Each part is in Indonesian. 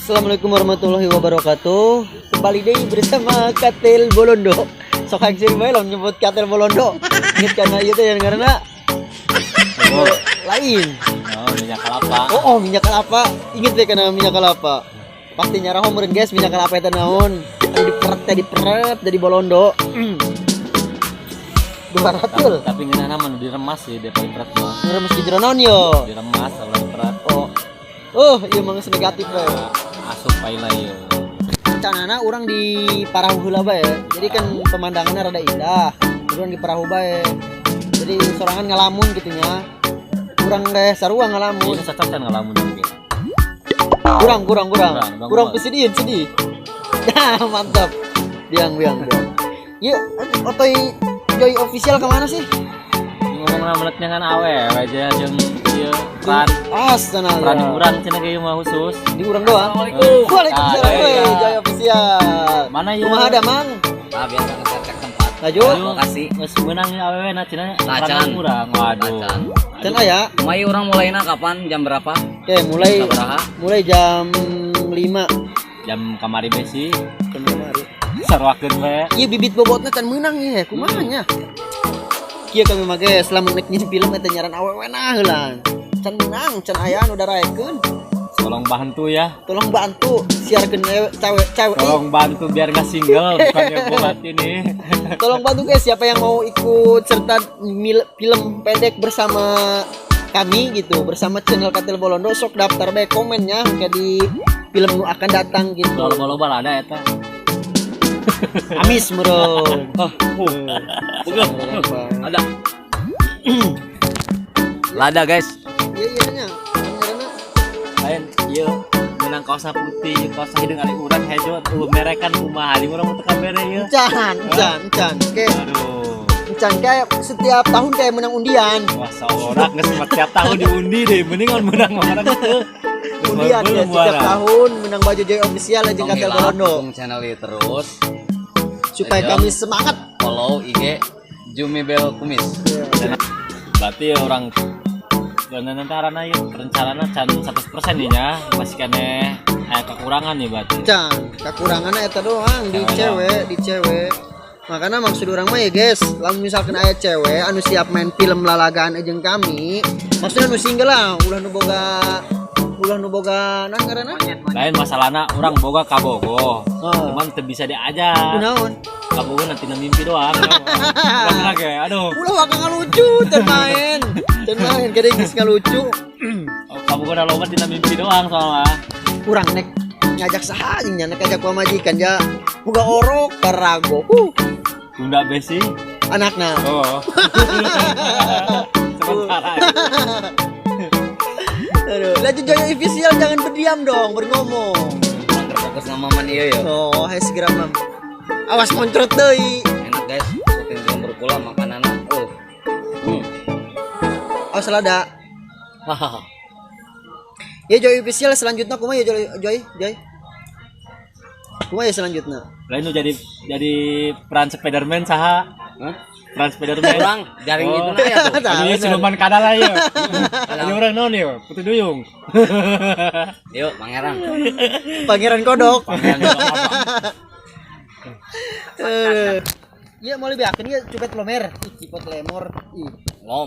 Assalamualaikum warahmatullahi wabarakatuh. Kembali deh bersama Katel Bolondo. Sok hangsir bae lawan nyebut Katel Bolondo. Ingat karena ieu teh karena lain. Oh, minyak kelapa. Oh, minyak kelapa. Ingat deh karena minyak kelapa. Pasti nyarah meureun guys minyak kelapa eta naon. Diperet jadi Bolondo. Baratul. Tapi ngeunana mah diremas sih, dia paling berat mah. Ngeremes di jero naon yo? Diremas kalau berat. Ieu mah geus negatif we. Asup paila ieu. Canana orang di Parahu heula bae. Jadi kan pemandangannya rada indah. Urang di Parahu bae. Jadi sorangan ngalamun gitunya. Urang teh sarua ngalamun. Ini cocok kan ngalamun mungkin. Kurang sedih. Nah, mantap. Biang. Yuk, otoy Joy official kemana sih? Ngomong menetnya kan awe aja jeung ieu peran Astaga. di urang cenah ge mah khusus. Di urang doang. Assalamualaikum. Waalaikumsalam. Joy official. Mana ieu? Kumaha ada, Mang? Biasa ngecek tempat. Laju. Lokasi. Geus meunang awewe na cenah Tacan. urang. Waduh. Can aya? Mai orang mulainya kapan? Jam berapa? Oke, Sabaraha? mulai jam 5. Jam kamari besi Kemari. sarwakeun we. Iya bibit bobotnya can menang ya, kumaha nya? Kieu kami mah ge selama nek nyin film eta nyaran awewe nah heula. Can menang, can aya anu daraekeun. Tolong bantu ya. Tolong bantu siarkeun cewek. Tolong bantu biar nggak single bukannya buat ini. Tolong bantu guys siapa yang mau ikut serta film pendek bersama kami gitu, bersama channel Katel Bolondo sok daftar bae komennya kayak di film nu akan datang gitu. Loba ada eta. Amis bro. Ada. Lada guys. Iya nya. Benerna. Lain ieu menang kaos putih, kaos hideung ari urang hejo merekan kumaha di urang teu kabere ieu. Can. Oke. Aduh. Can kayak setiap tahun kayak menang undian. Wah, saorak geus setiap tahun diundi deh, mending menang orang itu. Undian ya setiap tahun menang baju Joy official aja Katel Bolondo. Dukung channel ini terus. Supaya Ayo. kami semangat. Follow IG Jumibel Kumis. Berarti orang nantarana ieu rencanana can 100% nih nya, masih keneh kekurangan nih berarti. Can, kekurangannya eta doang di cewek. Makanya maksud orang mah ya guys, lamun misalkan aya cewek anu siap main film lalagaan jeung kami, maksudnya anu single lah, ulah nu boga nah ngaranna? Lain masalahna orang boga kabogo. Cuman teu bisa diajar. Kunaon? Kabogo nanti mimpi doang. Bener ge, aduh. Ulah waka ngalucu teu main. Gede geus ngalucu. Kabogo da loba tina mimpi doang soalnya. Urang nek ngajak saha jeung nya nek ngajak pamajikan ya boga orok karago. Bunda besi Anakna. oh sementara Aduh, lanjut Joy official jangan berdiam dong, berngomong. Terfokus ngamaman iya ya. Oh, segera mam. Awas moncrot deui. Enak guys. Syuting film berkula makananna. Awas lada. Hahaha. Ya Joy official selanjutnya kumaha ya Joy. Kumaha ya selanjutnya? lain lu jadi peran Spiderman saha? Hah? Peran Spiderman Orang jaring itu na ya tuh. ini siluman kadal ya. Ini orang non ya, Putri Duyung. Yuk, Pangeran. Pangeran Kodok. Pangeran. Iya mau lebih akhirnya cupet lomer. Cipot lemor.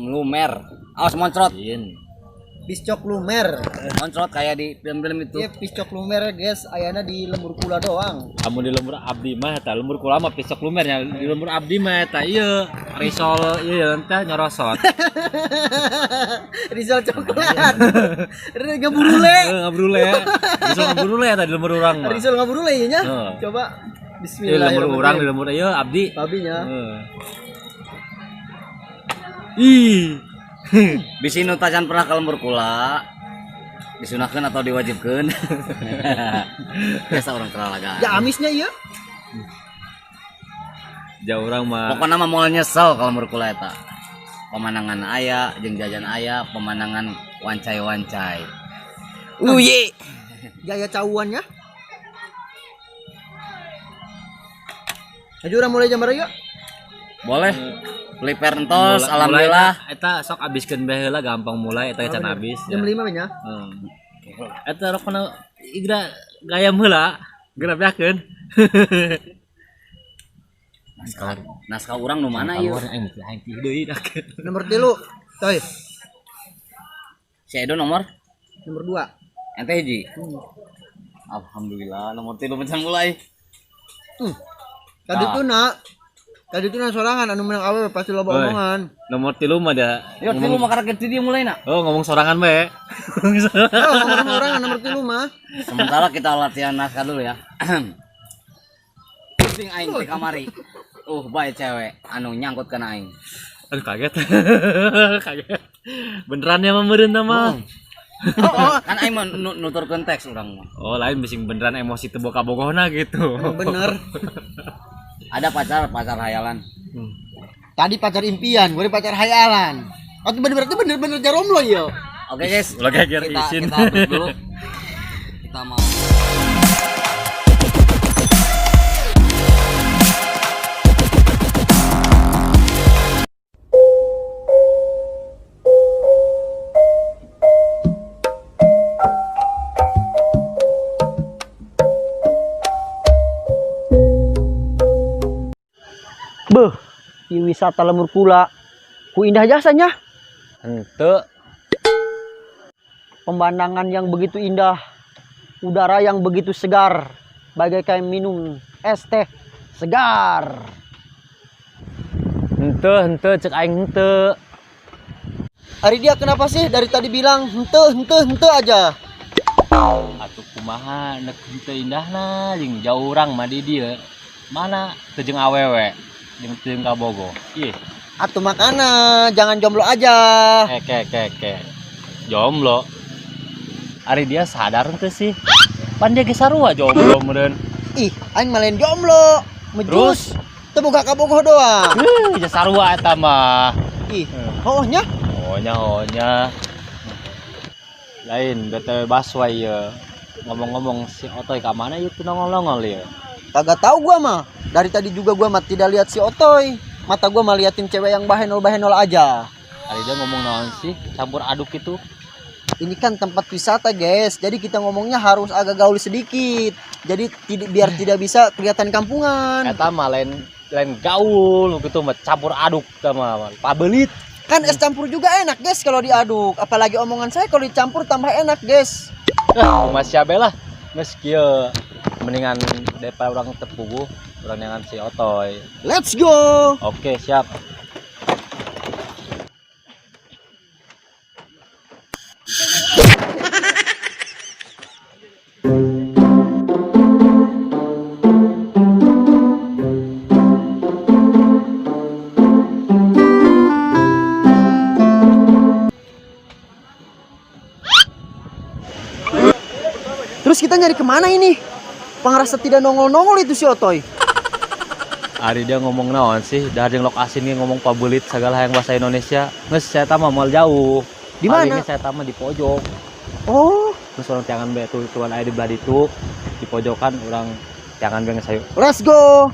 Lumer. Awas moncrot. Piscok lumer. Moncrot kayak di film-film itu. Iya piscok lumer guys, ayana di lembur kula doang. Kamu di lembur abdi mah eta lembur kula mah pisok lumernya di lembur abdi mah eta ieu risol ieu teh nyorosot. Risol coklat. Ngaburule. Ngabrule ya. Risol ngabrule eta di lembur urang mah. Risol ngaburule ieu nya. Coba Di bismillahirrahmanirrahim. lembur urang di lembur ieu abdi. Babinya. Ih. Bisi nu tacan pernah ke lembur kula. Disunahkeun atau diwajibkeun. Biasa orang keralagaan. Ya amisnya iya. Jauh orang mah. Pokoknya mah moal nyesel kalau lembur kula eta. Pemandangan aya jeung jajan aya, pemandangan wancai-wancai. Uye. Gaya cauannya. Aja mulai jam berapa yuk? Boleh. Prepare entos, alhamdulillah. Eta sok abiskeun bae heula gampang mulai eta can abis. Jam 5 nya. Oke. Eta rokona igra gayam heula, geura beakeun. Naskah urang nu mana ieu? Aing deui dak. Nomor 3, coy. Si Edo nomor Nomor 2. ente hiji. Alhamdulillah nomor 3 pecan mulai. Tadi itu na sorangan anu menang awewe pasti loba Oi. omongan. Nomor 3 mah da. Yo tilu mah karek dia mulai nak. Oh, ngomong sorangan bae. Ngomong sorangan nomor 3 mah. Sementara kita latihan naskah dulu ya. Penting aing di kamari. Bae cewek anu nyangkut kana aing. Aduh kaget. Kaget. Beneran ya mah meureun mah. Kan aing mah nuturkeun teks urang mah. Oh, lain bising beneran emosi teu boga-bogohna gitu. Bener. Ada pacar hayalan. Tadi pacar impian, gue pacar hayalan. Atau bener jaromlo ya. Oke guys. Ulah geger izin. Kita break dulu. Kita mau Beuh, di wisata Lemur Kula, ku indah jasanya. Henteu. Pemandangan yang begitu indah, udara yang begitu segar, bagaikan minum es teh segar. Henteu cek aing henteu. Ari dia kenapa sih dari tadi bilang hente aja? Atuh kumaha nek henteu indahna jeung jauh urang mah di dieu. Mana teu jeung awewe, jeung teu jeung kabogo. Ih, Atuh makana, jangan jomblo aja. ke. Jomblo. Ari dia sadar henteu sih. Pan dia ge sarua jomblo meureun. Ih, aing malen jomblo. Mejus. Teu boga kabogoh doang. Ih, sarua eta mah. Ih, hoohnya? Honya. Lain BTW Baswai ya. Ngomong-ngomong si Otoy ka mana ieu teu nongol-nongol ya. Kagak tahu gua mah. Dari tadi juga gua mah tidak lihat si Otoy. Mata gua mah liatin cewek yang bahenol aja. Ari dia ngomong naon sih? Campur aduk itu. Ini kan tempat wisata, guys. Jadi kita ngomongnya harus agak gaul sedikit. Jadi biar tidak bisa kelihatan kampungan. Eta mah lain gaul gitu mah campur aduk mah pabelit. Kan es campur juga enak, guys, kalau diaduk. Apalagi omongan saya kalau dicampur tambah enak, guys. Mas Syabe lah. Geus kieu mendingan daripada urang tepuguh, urang nyangan si Otoy. Let's go. Oke, siap. Terus kita nyari kemana ini? Pangrasa tidak nongol-nongol itu si Otoy. Ari dia ngomong naon sih? Dari lokasi ini ngomong pabelit segala yang bahasa Indonesia. Geus saya tah mah moal jauh. Di mana? Ini saya tah mah di pojok. Oh, Terus orang jangan be tuan aya di belah ditu di pojokan orang jangan be sayu. let's go.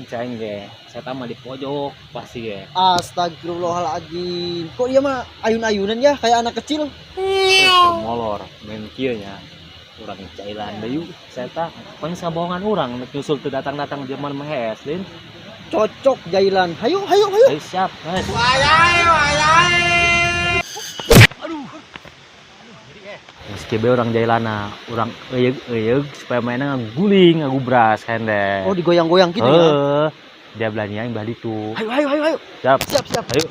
Ceng ge, saya tah mah di pojok pasti ge. Astagfirullahaladzim. Kok dia mah ayun-ayunan ya kayak anak kecil? Molor main kieu nya. Urang cailan deui saya tah pan sabohongan urang nek nyusul teu datang-datang zaman mehes lin. Cocok jailan. Hayu. Ayo siap. Guys. Meski be orang jailana, orang eyeug supaya mainnya guling, ngagubras kan deh. Oh, digoyang-goyang gitu ya. Dia belanja yang bali tuh. Ayo. Siap. Siap. Ayo.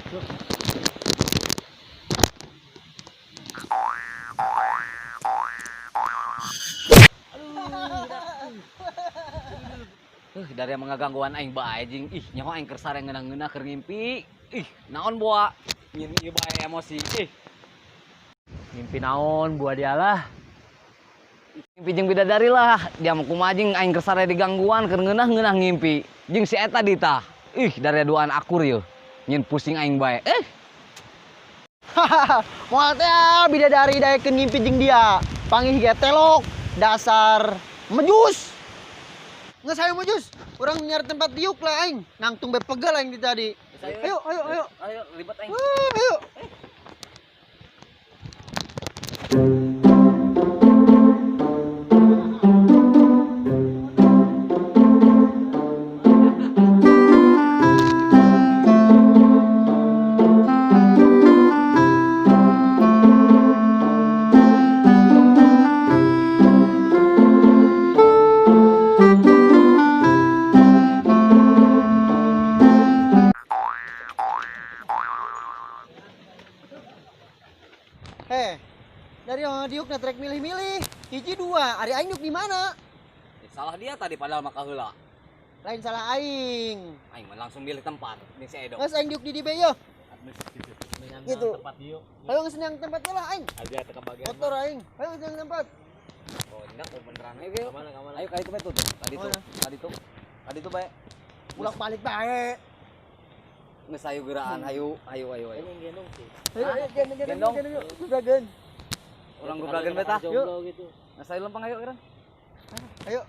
Dari yang menggangguan aing bae jing. Ih, nyaho aing keur sareng ngeunah-ngeunah keur ngimpi. Ih, naon boa? Nyin ieu bae emosi. Ih, Mimpi naon buat dia lah. ngimpi jeung bidadari lah. Dia mah kumaha jing aing keur sare digangguan keur ngeunah-ngeunah ngimpi. Jeung si eta ditah. Ih, dari duaan akur yeuh. Nyin pusing aing bae. Moal teh bidadari daekeun ngimpi jeung dia. Panggih ge telok, dasar mejus. Nggak saya mejus. Urang nyari tempat diuk lah aing. Nangtung be pegal aing di tadi. Ayo. Ayo ribet aing. Ayo. Dari diuk na trek milih-milih. Hiji dua, ari aing diuk di mana? Salah dia tadi padahal maka heula. Lain salah aing. Aing mah langsung milih tempat. Ini si Edo. Geus aing diuk di dibe yo. Gitu. Tempat yuk. Ayo ngesenang tempatnya lah aing. Aja teka bagian. Motor aing. Ayo ngesenang tempat. Oh, enggak beneran. Ayo. Kamana kamana. Ayo kali itu betul. Tadi tuh bae. Bulak balik bae. Geus ayo geraan, ayo. Ini gendong sih. Ayo Gendong. Gubragen. Orang gubragen betah. Jomblo gitu. Geus ayo lempang ayo gerang. Ayo.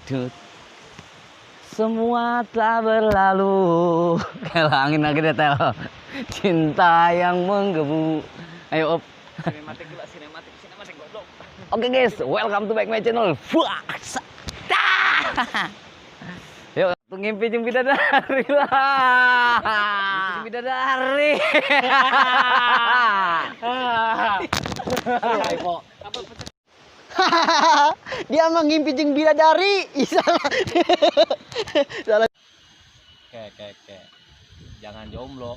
Dut. Semua tak berlalu. Kelangin lagi deh tel. Cinta yang menggebu. Ayo op. Sinematik goblok. Oke guys, welcome to back my channel. Fuck. Yuk, ngimpi jeung bidadari lah. Ngimpi bidadari. Ayo, Dia mah ngimpi jeung bidadari. Ih, salah. Salah. Oke. Jangan jomblo.